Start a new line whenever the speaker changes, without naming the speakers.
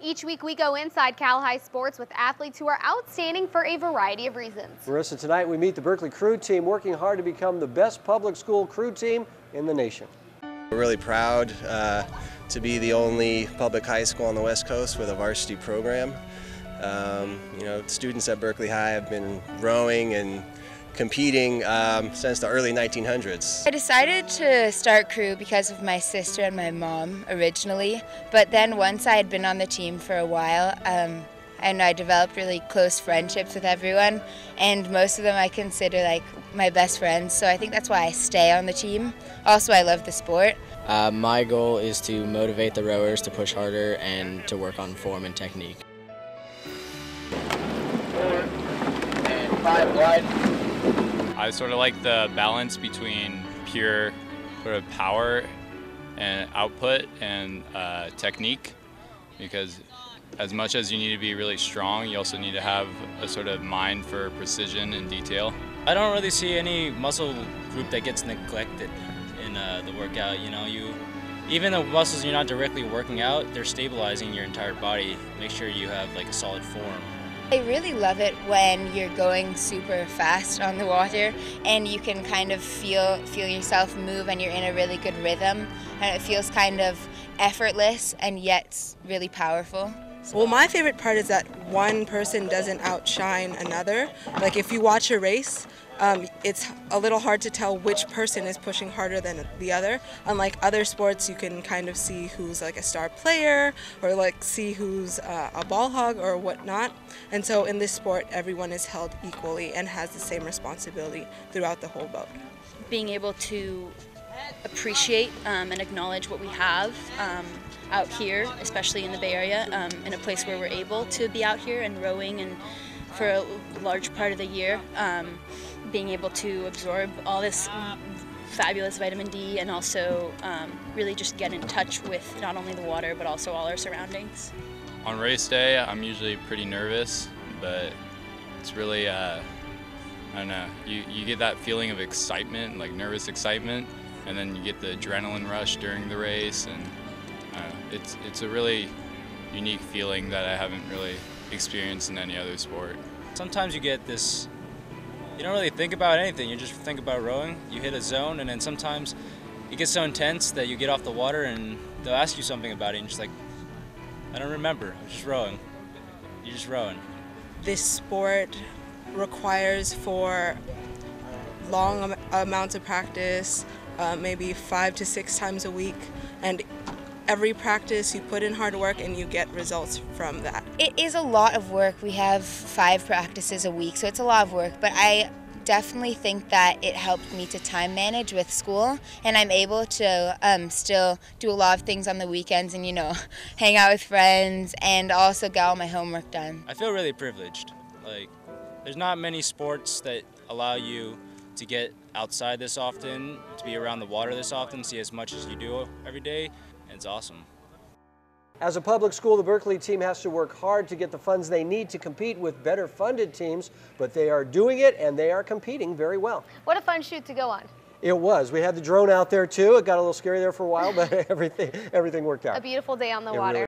Each week we go inside Cal High sports with athletes who are outstanding for a variety of reasons.
Marissa, tonight we meet the Berkeley Crew team working hard to become the best public school crew team in the nation.
We're really proud to be the only public high school on the West Coast with a varsity program. You know, students at Berkeley High have been rowing and competing since the early 1900s.
I decided to start crew because of my sister and my mom originally, but then once I had been on the team for a while, and I developed really close friendships with everyone, and most of them I consider like my best friends, so I think that's why I stay on the team. Also, I love the sport.
My goal is to motivate the rowers to push harder and to work on form and technique.
4 and 5 wide.
I sort of like the balance between pure sort of power and output and technique, because as much as you need to be really strong, you also need to have a sort of mind for precision and detail.
I don't really see any muscle group that gets neglected in the workout. You know, even the muscles you're not directly working out, they're stabilizing your entire body. Make sure you have like a solid form.
I really love it when you're going super fast on the water and you can kind of feel yourself move and you're in a really good rhythm, and it feels kind of effortless and yet really powerful.
Well, my favorite part is that one person doesn't outshine another. Like if you watch a race, it's a little hard to tell which person is pushing harder than the other. Unlike other sports, you can kind of see who's like a star player or like see who's a ball hog or whatnot. And so in this sport, everyone is held equally and has the same responsibility throughout the whole boat.
Being able to appreciate and acknowledge what we have out here, especially in the Bay Area, in a place where we're able to be out here and rowing and for a large part of the year, being able to absorb all this fabulous vitamin D and also really just get in touch with not only the water but also all our surroundings.
On race day, I'm usually pretty nervous, but it's really, I don't know, you get that feeling of excitement, like nervous excitement, and then you get the adrenaline rush during the race, and it's a really unique feeling that I haven't really experienced in any other sport.
Sometimes you get this, you don't really think about anything, you just think about rowing, you hit a zone, and then sometimes it gets so intense that you get off the water and they'll ask you something about it and you're just like, I don't remember, I'm just rowing. You're just rowing.
This sport requires for long amounts of practice, maybe 5 to 6 times a week, and every practice you put in hard work and you get results from that.
It is a lot of work. We have 5 practices a week, so it's a lot of work, but I definitely think that it helped me to time manage with school, and I'm able to still do a lot of things on the weekends and, you know, hang out with friends and also get all my homework done.
I feel really privileged. Like, there's not many sports that allow you to get outside this often, to be around the water this often, see as much as you do every day. It's awesome.
As a public school, the Berkeley team has to work hard to get the funds they need to compete with better funded teams, but they are doing it and they are competing very well.
What a fun shoot to go on.
It was. We had the drone out there too. It got a little scary there for a while, but everything worked out.
A beautiful day on the water.